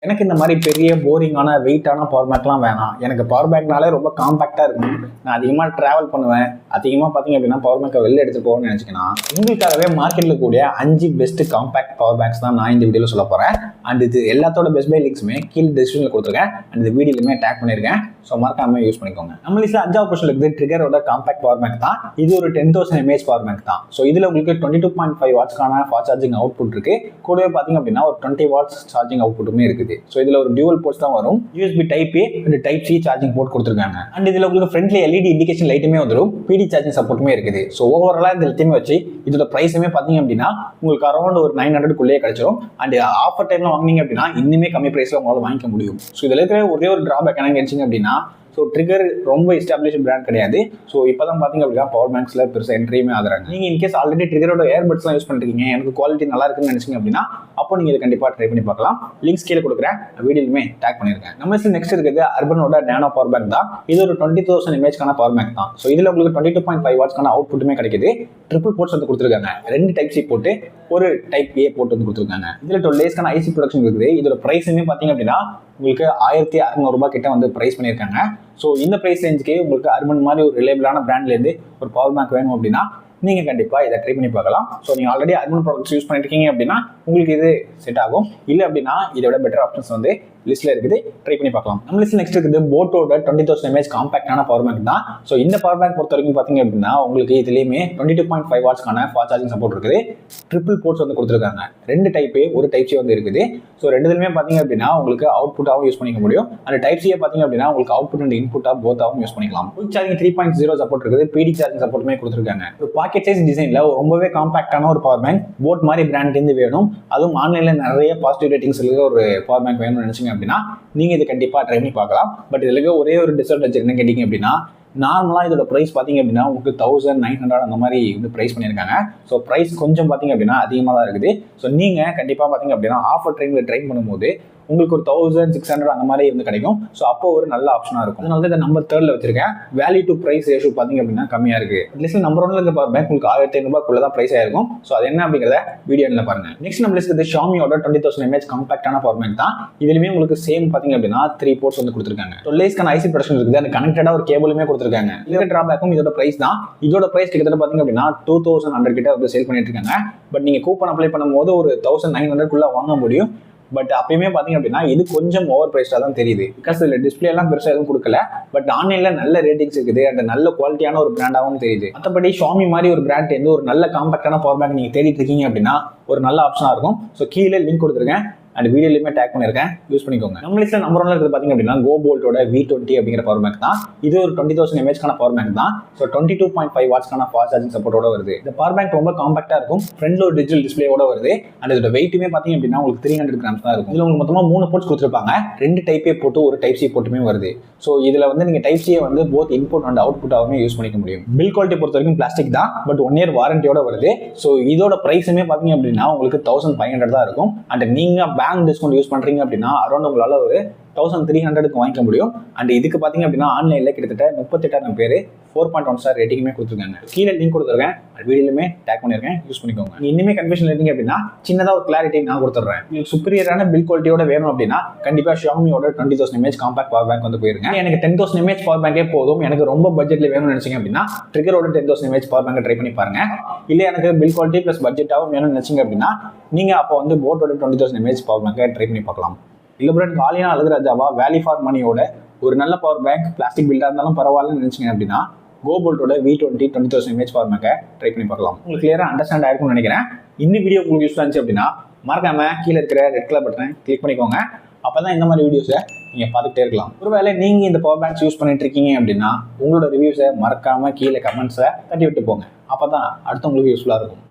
எனக்கு இந்த மாதிரி பெரிய போரிங்கான வெயிட்டான பவர் பேங்க்லாம் வேணாம். எனக்கு பவர் பேங்க்னாலே ரொம்ப காம்பாக்டாக இருக்கும். நான் அதிகமாக ட்ராவல் பண்ணுவேன். அதிகமாக பார்த்தீங்க அப்படின்னா பவர் பேங்கை வெளில எடுத்துகிட்டு போகணும்னு நினச்சிங்கன்னா உங்களுக்காகவே மார்க்கெட்டில் கூடிய 5 பெஸ்ட் காம்பாக்ட் பவர் பேங்க்ஸ் தான் நான் இந்த வீடியோவில் சொல்ல போகிறேன். அண்ட் இது எல்லாத்தோட பெஸ்ட் பை லிங்க்ஸுமே கீழே டிஸ்கிரிப்ஷனில் கொடுத்துருக்கேன். அண்ட் இந்த வீடியோலுமே டேக் பண்ணியிருக்கேன். ஸோ மறக்காம யூஸ் பண்ணிக்கோங்க. நம்ம லிஸ்ட்டில் 5வது பொசிஷனில் இருக்குது ட்ரிகரோட காம்பாக்ட் பவர் பேங்க் தான். இது ஒரு 10,000 mAh பவர் பேங்க் தான். ஸோ இதில் உங்களுக்கு 22.5 வாட்ஸ்க்கான ஃபாஸ்ட் சார்ஜிங் அவுட்புட் இருக்குது. கூடவே பார்த்தீங்க அப்படின்னா ஒரு 20 வாட்ஸ் சார்ஜிங் அவுட்புட்டுமே இருக்குது. ஸோ இதில் ஒரு டியூவல் போர்ட்ஸ் தான் வரும். USB type A and type C charging port கொடுத்துருக்காங்க. அண்ட் இதில் உங்களுக்கு ஃப்ரண்ட்ல LED இண்டிகேஷன் லைட்டுமே வந்துடும். PD சார்ஜிங் சப்போர்ட்டுமே இருக்குது. ஸோ ஓவராலாக இந்த எல்லாத்தையுமே வச்சு இதோட பிரைஸுமே பார்த்தீங்க அப்படின்னா உங்களுக்கு அரௌண்ட் ஒரு 900 கிடைச்சிடும். அண்ட் ஆஃபர் டைம்ல வாங்கினீங்க அப்படின்னா இன்னுமே கம்மி பிரைஸ்ல உங்களால் வாங்கிக்க முடியும். ஸோ இதில் இருக்கிற ஒரே ஒரு டிராபேக் என்ன நினைச்சிங்க அப்படின்னா ஸோ ட்ரிகர் ரொம்ப எஸ்டாப்ளிஷ் பிராண்ட் கிடையாது. ஸோ இப்போ தான் பார்த்தீங்க அப்படின்னா பவர் பேங்க்ஸில் பெருசாக என்ட்ரியுமே ஆகுறாங்க. நீங்கள் இன்கேஸ் ஆல்ரெடி ட்ரிகரோட ஏர்பட்ஸ்லாம் யூஸ் பண்ணிருக்கீங்க, எனக்கு குவாலிட்டி நல்லா இருக்குன்னு நினைச்சிங்க அப்படின்னா அப்போ நீங்கள் இதை கண்டிப்பாக ட்ரை பண்ணி பார்க்கலாம். லிங்க்ஸ் கீழே கொடுக்குறேன், வீடியோலுமே டேக் பண்ணியிருக்கேன். நம்ம நெக்ஸ்ட் இருக்குது அர்பனோட நேனோ பவர் பேங்க் தான். இது ஒரு 20,000 mAh பவர் பேங்க் தான். ஸோ இதில் உங்களுக்கு 22.5 வாட்ஸ்க்கான அவுட்புட்டுமே கிடைக்குது. ட்ரிபிள் போர்ட்ஸ் வந்து கொடுத்துருக்காங்க. 2 டைப் C போட்டு ஒரு டைப் A போட்டு வந்து கொடுத்துருக்காங்க. இதில் 12 daysக்கான IC ப்ரொடக்ஷன் இருக்குது. இதோட ப்ரைஸுமே பார்த்தீங்க அப்படின்னா உங்களுக்கு 1600 கிட்ட வந்து ப்ரைஸ் பண்ணியிருக்காங்க. ஸோ இந்த ப்ரைஸ் ரேஞ்சுக்கு உங்களுக்கு அர்பன் மாதிரி ஒரு ரிலேபிளான பிராண்ட்லேருந்து ஒரு பவர் பேங்க் வேணும் அப்படின்னா நீங்கள் கண்டிப்பாக இதை ட்ரை பண்ணி பார்க்கலாம். ஸோ நீங்கள் ஆல்ரெடி அர்பன் ப்ராடக்ட்ஸ் யூஸ் பண்ணிட்டு இருக்கீங்க அப்படின்னா உங்களுக்கு இது செட் ஆகும். இல்லை அப்படின்னா இதோட பெட்டர் ஆப்ஷன்ஸ் வந்து லிஸ்ட்டில் இருக்குது, ட்ரை பண்ணி பார்க்கலாம். நம்ம லிஸ்ட்டில் நெக்ஸ்ட் இருக்குது போட்டோட 20,000 mAh காம்பாக்டான பவர் பேங்க் தான். ஸோ இந்த பவர் பேங்க் பொறுத்த வரைக்கும் பார்த்தீங்க அப்படின்னா உங்களுக்கு இதுலேயுமே 22.5 வாட்ஸ்க்கான ஃபாஸ்ட் சார்ஜிங் சப்போர்ட் இருக்குது. ட்ரிபிள் போர்ட்ஸ் வந்து கொடுத்துருக்காங்க. 2 டைப் A ஒரு டைப் C வந்து இருக்குது. ஸோ ரெண்டுலையுமே பார்த்தீங்க அப்படின்னா உங்களுக்கு அவுட்புட்டாகவும் யூஸ் பண்ணிக்க முடியும். அந்த டைப் C பார்த்தீங்க அப்படின்னா உங்களுக்கு அவுட்புட் அண்ட் இன்புட்டாக போத்தாகவும் யூஸ் பண்ணிக்கலாம். குயிக் சார்ஜிங் 3.0 சப்போர்ட் இருக்குது. PD சார்ஜிங் சப்போர்ட்டுமே கொடுத்துருக்காங்க. ஒரு பாக்கெட் சைஸ் டிசைனில் ரொம்பவே காம்பாக்டான ஒரு பவர் பேங்க் போட் மாதிரி பிராண்ட்லேருந்து வேணும், அதுவும் ஆன்லைனில் நிறைய பாசிட்டிவ் ரேட்டிங்ஸ் இருக்க ஒரு பவர் பேங்க் வேணும்னு நினச்சிங்க அப்படின்னா நீங்கள் இதை கண்டிப்பாக ட்ரை பண்ணி பார்க்கலாம். பட் இதில் ஒரே ஒரு டிஸ்அட்வான்டேஜ் என்ன கேட்டிங்க அப்படின்னா நார்மலாக இதோட ப்ரைஸ் பார்த்தீங்க அப்படின்னா உங்களுக்கு 1900 அந்த மாதிரி வந்து ப்ரைஸ் பண்ணியிருக்காங்க. ஸோ ப்ரைஸ் கொஞ்சம் பார்த்தீங்க அப்படின்னா அதிகமாக தான் இருக்குது. ஸோ நீங்கள் கண்டிப்பாக பார்த்தீங்க அப்படின்னா ஆஃபர் டைமில் ட்ரை பண்ணும்போது உங்களுக்கு ஒரு 1600 அந்த மாதிரி வந்து கிடைக்கும். ஸோ அப்போ ஒரு நல்ல ஆப்ஷனாக இருக்கும். அதனால தான் இதை நம்பர் 3 வச்சிருக்கேன். வேல்யூ டு ப்ரைஸ் ரேஷியோ பார்த்தீங்க அப்படின்னா கம்மியாக இருக்குது. லிஸ்ட் நம்பர் 1 இருக்க பவர் பேங்க் உங்களுக்கு 1500 தான் ப்ரைஸ் ஆயிருக்கும். ஸோ அது என்ன அப்படிங்கிறத வீடியோவில் பாருங்க. நெக்ஸ்ட் நம்ம லிஸ்ட் ஷாமியோட 20,000 mAh காம்பாக்டான பவர் பேங்க் தான். இதுலையுமே உங்களுக்கு சேம் பார்த்தீங்க அப்படின்னா 3 போர்ட்ஸ் வந்து கொடுத்துருக்காங்க. 12 daysக்கான IC ப்ரொடக்ஷன் இருக்குது. அந்த கனெக்டடாக ஒரு கேபிளுமே கொடுத்துருக்காங்க. இதோட டிராபேக்கும் இதோட ப்ரைஸ் தான். இதோட ப்ரைஸ் கிட்டத்தட்ட பார்த்தீங்க அப்படின்னா 2100 கிட்ட வந்து சேல் பண்ணிட்டு இருக்காங்க. பட் நீங்கள் கூப்பன் அப்ளை பண்ணும்போது ஒரு 1900 வாங்க முடியும். பட் அப்பயுமே பார்த்தீங்க அப்படின்னா இது கொஞ்சம் ஓவர் ப்ரைஸ்டாக தான் தெரியுது. பிகாஸ் இதில் டிஸ்பிளே எல்லாம் பெருசாக எதுவும் கொடுக்கல. பட் ஆன்லைனில் நல்ல ரேட்டிங்ஸ் இருக்குது அண்ட் நல்ல குவாலிட்டியான ஒரு பிராண்டாகவும் தெரியுது. மற்றபடி ஷாமி மாதிரி ஒரு பிராண்ட் வந்து ஒரு நல்ல காம்பாக்டான பவர் பேங்க் நீங்கள் தேடிட்டு இருக்கீங்க அப்படின்னா ஒரு நல்ல ஆப்ஷனாக இருக்கும். ஸோ கீழே லிங்க் கொடுத்துருக்கேன் அண்ட் வீடியோலையுமே டேக் பண்ணியிருக்கேன், யூஸ் பண்ணிக்கோங்க. நம்ம லிஸ்ட்டில் நம்பர் 1 இருக்குது பார்த்தீங்க அப்படின்னா கோபோல்ட்டோட V20 அப்படிங்கிற பவர் பேங்க் தான். இது ஒரு 20,000 mAh பவர் பேங்க் தான். ஸோ 22.5 வாட்ஸ்க்கான ஃபாஸ்ட் சார்ஜிங் சப்போர்ட்டோட வருது. இந்த பவர் பேங்க் ரொம்ப காம்பாக்டாக இருக்கும். ஃப்ரண்ட்ல ஒரு டிஜிட்டல் டிஸ்பிளேயோட வருது. அண்ட் இதோட வெயிட்டுமே பார்த்தீங்க அப்படின்னா உங்களுக்கு 300 grams தான் இருக்கும். இதில் உங்களுக்கு மொத்தமாக 3 போர்ட்ஸ் கொடுத்துருப்பாங்க. 2 டைப் A போட்டு ஒரு டைப் C போட்டுமே வருது. ஸோ இதில் வந்து நீங்கள் டைப் C வந்து போத் இன்புட் அண்ட் அவுட்புட்டாகவே யூஸ் பண்ணிக்க முடியும். பில் குவாலிட்டி பொறுத்த வரைக்கும் பிளாஸ்டிக் தான். பட் 1 year வாரண்டியோட வருது. ஸோ இதோட ப்ரைஸுமே பார்த்தீங்க அப்படின்னா உங்களுக்கு 1500 தான் இருக்கும். அண்ட் நீங்கள் பேங்க் டிஸ்கவுண்ட் யூஸ் பண்ணுறீங்க அப்படின்னா அரௌண்ட் உங்களால் ஒரு 1300 வாங்கிக்க முடியும். அண்ட் இதுக்கு பார்த்தீங்க அப்படின்னா ஆன்லைனில் கிட்டத்தட்ட 38,000 பேர் 4.1 ஸ்டார் ரேட்டிங்குமே கொடுத்துருக்காங்க. கீழே லிங்க் கொடுத்துருக்கேன், வீடியோலுமே டேக் பண்ணியிருக்கேன், யூஸ் பண்ணிக்கோங்க. நீங்கள் இனிமேல் கன்ஃபியூஷன் இருந்தீங்க அப்படின்னா சின்னதாக ஒரு கிளாரிட்டி நான் கொடுத்துட்றேன். உங்களுக்கு சுப்பீரியரான பில் குவாலிட்டியோட வேணும் அப்படின்னா கண்டிப்பாக ஷாமியோட 20,000 mAh காம்பாக்ட் பவர் பேங்க் வந்து போயிருங்க. எனக்கு 10,000 mAh பவர் பேங்கே போதும், எனக்கு ரொம்ப பட்ஜெட்டில் வேணும்னு நினச்சிங்க அப்படின்னா ட்ரிகரோட 10,000 mAh பவர் பேங்கை ட்ரை பண்ணி பாருங்க. இல்லை எனக்கு பில் குவாலிட்டி ப்ளஸ் பட்ஜெட்டாகவும் வேணும்னு நினச்சிங்க அப்படின்னா நீங்கள் அப்போ வந்து போட்டோட 20,000 mAh பவர் பேங்கை ட்ரை பண்ணி பார்க்கலாம். இல்லை பிராண்ட் காலினா அழகுராஜாவா வேல்யூ ஃபார் மணியோட ஒரு நல்ல பவர் பேங்க் பிளாஸ்டிக் பில்டாக இருந்தாலும் பரவாயில்லன்னு நினைச்சிங்க அப்படின்னா கோபோல்ட்டோட V20 20,000 mAh பவர் பேங்கை ட்ரை பண்ணி பார்க்கலாம். உங்களுக்கு கிளியராக அண்டர்ஸ்டாண்ட் ஆயிருக்கும்னு நினைக்கிறேன். இந்த வீடியோ உங்களுக்கு யூஸ்ஃபுல்லாக இருந்துச்சு அப்படின்னா மறக்காம கீழே இருக்கிற ரெட் கலர் பட்டனை கிளிக் பண்ணிக்கோங்க. அப்போ தான் இந்த மாதிரி வீடியோஸை நீங்கள் பார்த்துக்கிட்டே இருக்கலாம். ஒருவேளை நீங்கள் இந்த பவர் பேங்க்ஸ் யூஸ் பண்ணிட்டு இருக்கீங்க அப்படின்னா உங்களோட ரிவ்யூஸை மறக்காம கீழே கமெண்ட்ஸை தட்டி விட்டு போங்க. அப்போ தான் அடுத்தவங்களுக்கு யூஸ்ஃபுல்லாக இருக்கும்.